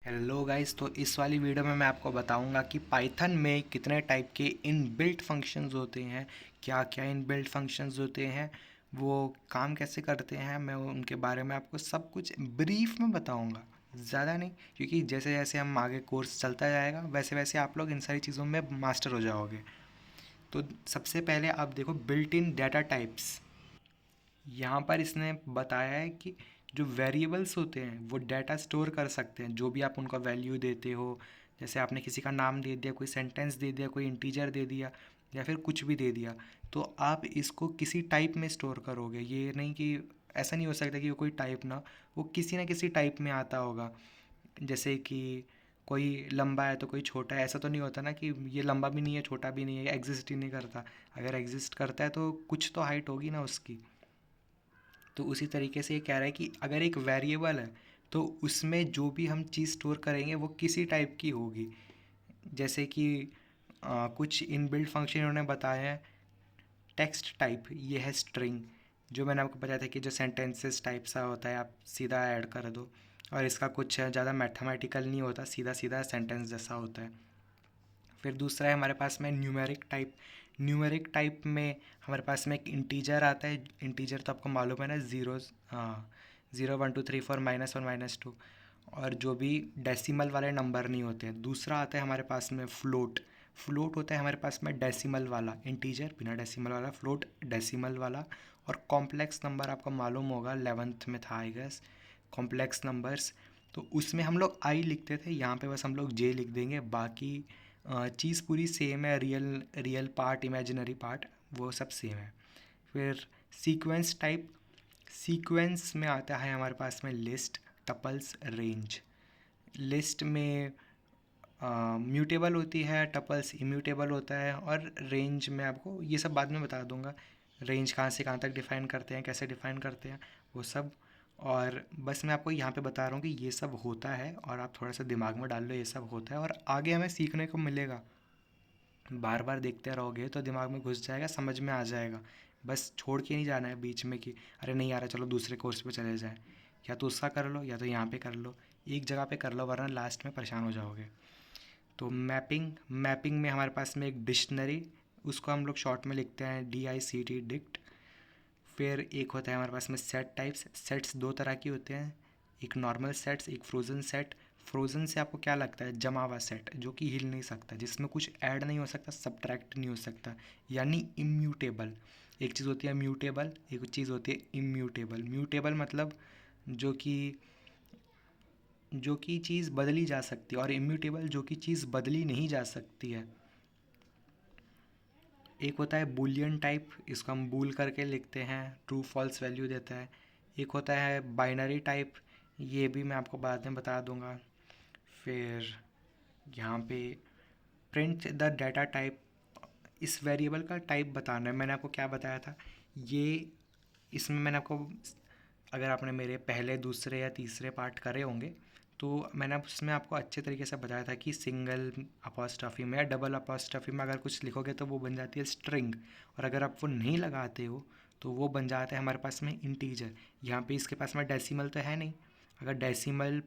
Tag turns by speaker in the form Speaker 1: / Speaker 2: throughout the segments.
Speaker 1: Hello guys. तो इस वाली वीडियो में मैं आपको बताऊंगा कि पाइथन में कितने टाइप के इनबिल्ट फंक्शंस होते हैं, क्या क्या इनबिल्ट फंक्शंस होते हैं, वो काम कैसे करते हैं। मैं उनके बारे में आपको सब कुछ ब्रीफ में बताऊंगा, ज़्यादा नहीं, क्योंकि जैसे जैसे हम आगे कोर्स चलता जाएगा वैसे वैसे आप लोग इन सारी चीज़ों में मास्टर हो जाओगे। तो सबसे पहले आप देखो बिल्ट इन डाटा टाइप्स। यहाँ पर इसने बताया है कि जो वेरिएबल्स होते हैं वो डाटा स्टोर कर सकते हैं, जो भी आप उनका वैल्यू देते हो। जैसे आपने किसी का नाम दे दिया, कोई सेंटेंस दे दिया, कोई इंटीजर दे दिया, या फिर कुछ भी दे दिया, तो आप इसको किसी टाइप में स्टोर करोगे। ये नहीं कि ऐसा नहीं हो सकता कि वो कोई टाइप ना, वो किसी ना किसी टाइप में आता होगा। जैसे कि कोई लंबा है तो कोई छोटा है, ऐसा तो नहीं होता ना कि ये लंबा भी नहीं है छोटा भी नहीं है, एग्जिस्ट ही नहीं करता। अगर एग्जिस्ट करता है तो कुछ तो हाइट होगी ना उसकी। तो उसी तरीके से ये कह रहा है कि अगर एक वेरिएबल है तो उसमें जो भी हम चीज़ स्टोर करेंगे वो किसी टाइप की होगी। जैसे कि कुछ इनबिल्ट फंक्शन इन्होंने बताया है। टेक्स्ट टाइप ये है स्ट्रिंग, जो मैंने आपको बताया था कि जो सेंटेंसेस टाइप सा होता है आप सीधा ऐड कर दो, और इसका कुछ ज़्यादा मैथमेटिकल नहीं होता, सीधा सीधा सेंटेंस जैसा होता है। फिर दूसरा है हमारे पास में न्यूमेरिक टाइप। न्यूमेरिक टाइप में हमारे पास में एक इंटीजर आता है। इंटीजर तो आपको मालूम है ना, ज़ीरो, हाँ, 0 1 2 3 4 -1 -2, और जो भी डेसिमल वाले नंबर नहीं होते हैं। दूसरा आता है हमारे पास में फ्लोट। फ्लोट होता है हमारे पास में डेसिमल वाला इंटीजर, बिना डेसिमल वाला फ्लोट, डेसिमल वाला। और कॉम्प्लेक्स नंबर आपको मालूम होगा, 11th में था आई गेस, कॉम्प्लेक्स नंबर्स। तो उसमें हम लोग आई लिखते थे, यहाँ पे बस हम लोग जे लिख देंगे। बाकी चीज़ पूरी सेम है, real real part, imaginary part, वो सब सेम है। फिर सीक्वेंस टाइप। सीक्वेंस में आता है हमारे पास में लिस्ट, टपल्स, रेंज। लिस्ट में म्यूटेबल होती है, टपल्स इम्यूटेबल होता है, और रेंज में आपको ये सब बाद में बता दूंगा। रेंज कहाँ से कहाँ तक डिफ़ाइन करते हैं, कैसे डिफ़ाइन करते हैं, वो सब। और बस मैं आपको यहाँ पे बता रहा हूँ कि ये सब होता है, और आप थोड़ा सा दिमाग में डाल लो ये सब होता है, और आगे हमें सीखने को मिलेगा। बार बार देखते रहोगे तो दिमाग में घुस जाएगा, समझ में आ जाएगा। बस छोड़ के नहीं जाना है बीच में कि अरे नहीं आ रहा चलो दूसरे कोर्स पे चले जाएं। या तो उसका कर लो या तो यहाँ पे कर लो, एक जगह पे कर लो, वरना लास्ट में परेशान हो जाओगे। तो मैपिंग। मैपिंग में हमारे पास में एक डिक्शनरी, उसको हम लोग शॉर्ट में लिखते हैं DICT, डिक्ट। फिर एक होता है हमारे पास में सेट टाइप्स। सेट्स दो तरह की होते हैं, एक नॉर्मल सेट्स, एक फ्रोज़न सेट। फ्रोज़न से आपको क्या लगता है? जमा हुआ सेट, जो कि हिल नहीं सकता, जिसमें कुछ ऐड नहीं हो सकता, सब्ट्रैक्ट नहीं हो सकता, यानी इम्यूटेबल। एक चीज़ होती है म्यूटेबल, एक चीज़ होती है इम्यूटेबल। म्यूटेबल मतलब जो कि चीज़ बदली जा सकती है, और इम्यूटेबल जो कि चीज़ बदली नहीं जा सकती है। एक होता है बूलियन टाइप, इसको हम बूल करके लिखते हैं, ट्रू फॉल्स वैल्यू देता है। एक होता है बाइनरी टाइप, ये भी मैं आपको बाद में बता दूंगा। फिर यहाँ पे प्रिंट द डाटा टाइप, इस वेरिएबल का टाइप बताना है। मैंने आपको क्या बताया था ये, इसमें मैंने आपको, अगर आपने मेरे पहले दूसरे या तीसरे पार्ट करे होंगे तो मैंने उसमें आपको अच्छे तरीके से बताया था कि सिंगल अपॉस्ट्रॉफी में या डबल अपॉस्ट्रॉफी में अगर कुछ लिखोगे तो वो बन जाती है स्ट्रिंग, और अगर आप वो नहीं लगाते हो तो वो बन जाता है हमारे पास में इंटीजर। यहाँ पे इसके पास में डेसिमल तो है नहीं, अगर डेसिमल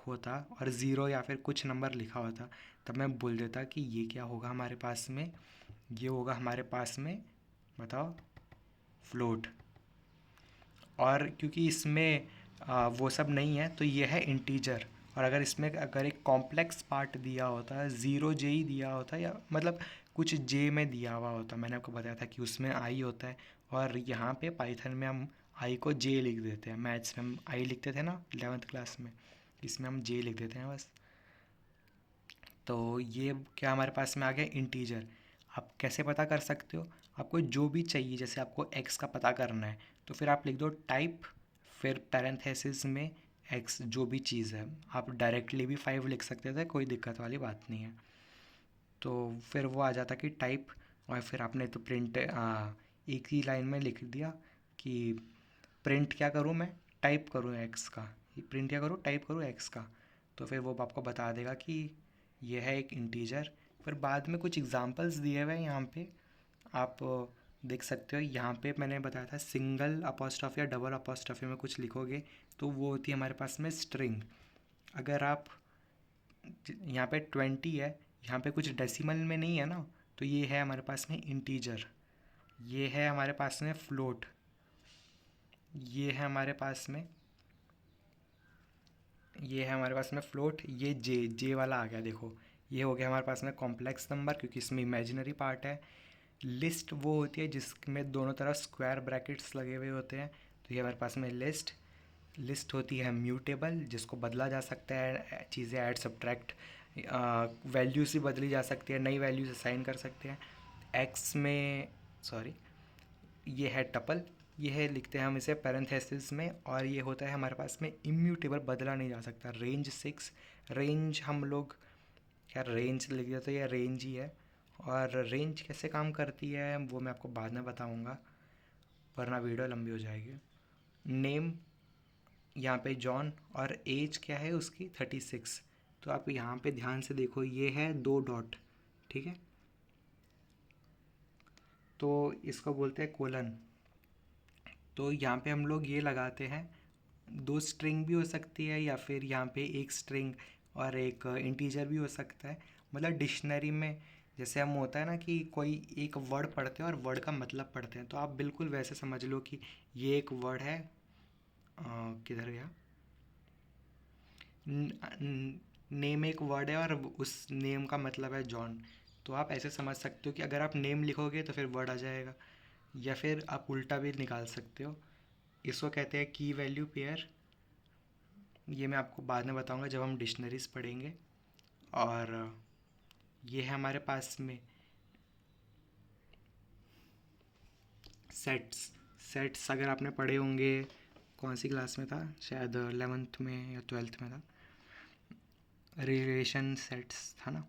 Speaker 1: होता और ज़ीरो या फिर कुछ नंबर लिखा होता तब मैं बोल देता कि ये क्या होगा हमारे पास में, ये होगा हमारे पास में, बताओ, फ्लोट। और क्योंकि इसमें वो सब नहीं है तो ये है इंटीजर। और अगर इसमें अगर एक कॉम्प्लेक्स पार्ट दिया होता, ज़ीरो जे ही दिया होता, या मतलब कुछ जे में दिया हुआ होता, मैंने आपको बताया था कि उसमें आई होता है, और यहाँ पे पाइथन में हम आई को जे लिख देते हैं। मैथ्स में हम आई लिखते थे ना 11th क्लास में, इसमें हम जे लिख देते हैं बस। तो ये क्या हमारे पास में आ गया इंटीजर। आप कैसे पता कर सकते हो? आपको जो भी चाहिए, जैसे आपको एक्स का पता करना है तो फिर आप लिख दो टाइप, फिर पैरेंथेसिस में एक्स, जो भी चीज़ है। आप डायरेक्टली भी 5 लिख सकते थे, कोई दिक्कत वाली बात नहीं है। तो फिर वो आ जाता कि टाइप, और फिर आपने तो प्रिंट एक ही लाइन में लिख दिया कि प्रिंट क्या करूँ मैं, टाइप करूँ एक्स का, प्रिंट क्या करूँ, टाइप करूँ एक्स का। तो फिर वो आपको बता देगा कि यह है एक इंटीजर। फिर बाद में कुछ एग्जांपल्स दिए हुए हैं यहाँ पे, आप देख सकते हो। यहाँ पे मैंने बताया था सिंगल अपॉस्ट्रॉफी या डबल अपॉस्ट्रॉफी में कुछ लिखोगे तो वो होती है हमारे पास में स्ट्रिंग। अगर आप यहाँ पे 20 है, यहाँ पे कुछ डेसिमल में नहीं है ना, तो ये है हमारे पास में इंटीजर। ये है हमारे पास में फ्लोट। ये है हमारे पास में फ्लोट। ये जे वाला आ गया, देखो ये हो गया हमारे पास में कॉम्प्लेक्स नंबर, क्योंकि इसमें इमेजिनरी पार्ट है। लिस्ट वो होती है जिसमें दोनों तरफ स्क्वायर ब्रैकेट्स लगे हुए होते हैं, तो ये हमारे पास में लिस्ट होती है म्यूटेबल, जिसको बदला जा सकता है, चीज़ें ऐड सब्ट्रैक्ट, वैल्यूज़ भी बदली जा सकती है, नई वैल्यूज़ असाइन कर सकते हैं। एक्स में सॉरी ये है टपल, ये है लिखते हैं हम इसे पैरेंथेसिस में, और ये होता है हमारे पास में इम्यूटेबल, बदला नहीं जा सकता। रेंज 6, रेंज हम लोग क्या रेंज लिख दिया तो ये रेंज ही है। और रेंज कैसे काम करती है वो मैं आपको बाद में बताऊंगा, वरना वीडियो लंबी हो जाएगी। नेम यहाँ पे जॉन, और एज क्या है उसकी 36। तो आप यहाँ पे ध्यान से देखो, ये है 2 डॉट, ठीक है, तो इसको बोलते हैं कोलन। तो यहाँ पे हम लोग ये लगाते हैं, 2 स्ट्रिंग भी हो सकती है, या फिर यहाँ पे एक स्ट्रिंग और एक इंटीजर भी हो सकता है। मतलब डिक्शनरी में जैसे हम होता है ना कि कोई एक वर्ड पढ़ते हैं और वर्ड का मतलब पढ़ते हैं, तो आप बिल्कुल वैसे समझ लो कि ये एक वर्ड है, किधर गया, नेम एक वर्ड है और उस नेम का मतलब है जॉन। तो आप ऐसे समझ सकते हो कि अगर आप नेम लिखोगे तो फिर वर्ड आ जाएगा, या फिर आप उल्टा भी निकाल सकते हो। इसको कहते हैं की वैल्यू पेयर। ये मैं आपको बाद में बताऊंगा जब हम डिक्शनरीज पढ़ेंगे। और ये है हमारे पास में सेट्स अगर आपने पढ़े होंगे, कौन सी क्लास में था, शायद 11th में या 12th में था, रिलेशन सेट्स था ना,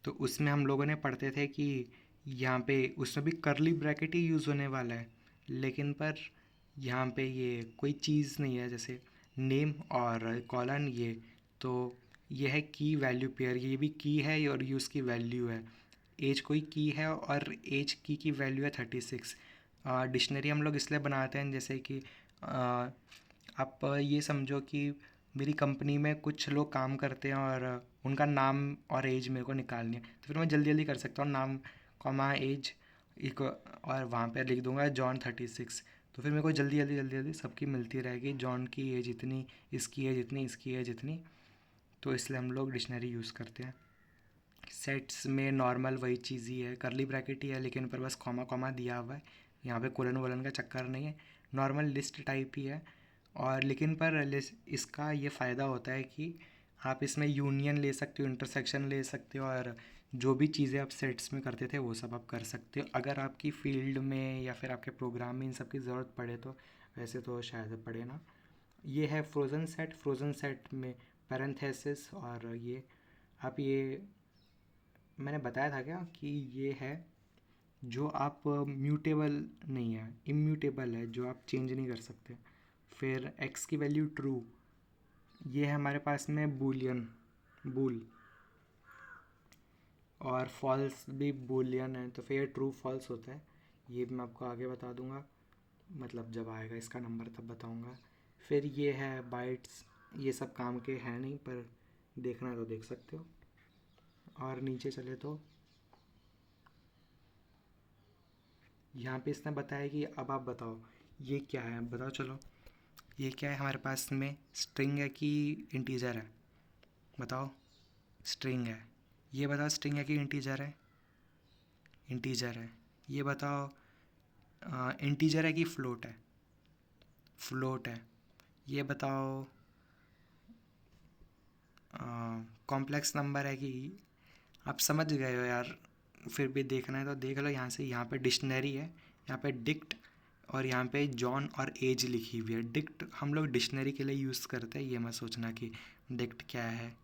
Speaker 1: तो उसमें हम लोगों ने पढ़ते थे कि यहाँ पे उसमें भी करली ब्रैकेट ही यूज़ होने वाला है, लेकिन पर यहाँ पे ये कोई चीज़ नहीं है, जैसे नेम और कॉलन, ये तो ये है की वैल्यू पेयर, ये भी की है और ये उसकी वैल्यू है। एज कोई की है और एज की वैल्यू है 36। डिक्शनरी हम लोग इसलिए बनाते हैं जैसे कि आप ये समझो कि मेरी कंपनी में कुछ लोग काम करते हैं और उनका नाम और एज मेरे को निकालनी है, तो फिर मैं जल्दी जल्दी कर सकता हूँ, नाम कॉमा एज एक, और वहाँ पे लिख दूंगा जॉन 36। तो फिर मेरे को जल्दी जल्दी जल्दी जल्दी सबकी मिलती रहेगी, जॉन की एज इतनी, इसकी एज इतनी, इसकी एज इतनी। तो इसलिए हम लोग डिक्शनरी यूज़ करते हैं। सेट्स में नॉर्मल वही चीज़ ही है, करली ब्रैकेट ही है, लेकिन पर बस कॉमा कॉमा दिया हुआ है, यहाँ पे कोलन वोलन का चक्कर नहीं है, नॉर्मल लिस्ट टाइप ही है। और लेकिन पर इसका ये फ़ायदा होता है कि आप इसमें यूनियन ले सकते हो, इंटरसेक्शन ले सकते हो, और जो भी चीज़ें आप सेट्स में करते थे वो सब आप कर सकते हो, अगर आपकी फील्ड में या फिर आपके प्रोग्राम में इन सब की ज़रूरत पड़े तो। वैसे तो शायद पड़े ना। ये है फ्रोज़न सेट में पैरेंथेसिस, और ये आप ये मैंने बताया था क्या कि ये है जो आप म्यूटेबल नहीं है, इम्यूटेबल है, जो आप चेंज नहीं कर सकते। फिर एक्स की वैल्यू ट्रू, ये है हमारे पास में बूल, और फॉल्स भी बूलियन है, तो फिर ट्रू फॉल्स होता है। ये भी मैं आपको आगे बता दूंगा, मतलब जब आएगा इसका नंबर तब बताऊंगा। फिर ये है बाइट्स, ये सब काम के हैं नहीं, पर देखना है तो देख सकते हो। और नीचे चले तो यहाँ पे इसने बताया कि अब आप बताओ ये क्या है, बताओ चलो, ये क्या है हमारे पास में, स्ट्रिंग है कि इंटीजर है, बताओ। स्ट्रिंग है, ये बताओ स्ट्रिंग है कि इंटीजर है, इंटीजर है। ये बताओ इंटीजर है कि फ्लोट है, फ्लोट है। ये बताओ कॉम्प्लेक्स नंबर है कि, आप समझ गए हो यार, फिर भी देखना है तो देख लो। यहाँ से यहाँ पे डिक्शनरी है, यहाँ पे डिक्ट, और यहाँ पे जॉन और एज लिखी हुई है। डिक्ट हम लोग डिक्शनरी के लिए यूज़ करते हैं, ये मत सोचना कि डिक्ट क्या है।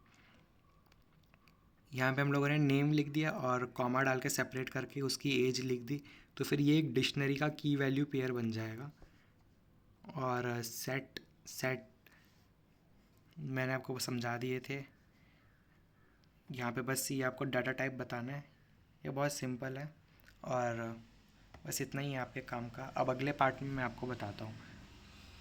Speaker 1: यहाँ पे हम लोगों ने नेम लिख दिया और कॉमा डाल के सेपरेट करके उसकी एज लिख दी, तो फिर ये एक डिक्शनरी का की वैल्यू पेयर बन जाएगा। और सेट मैंने आपको समझा दिए थे, यहाँ पे बस ये आपको डाटा टाइप बताना है, ये बहुत सिंपल है। और बस इतना ही है आपके काम का। अब अगले पार्ट में मैं आपको बताता हूँ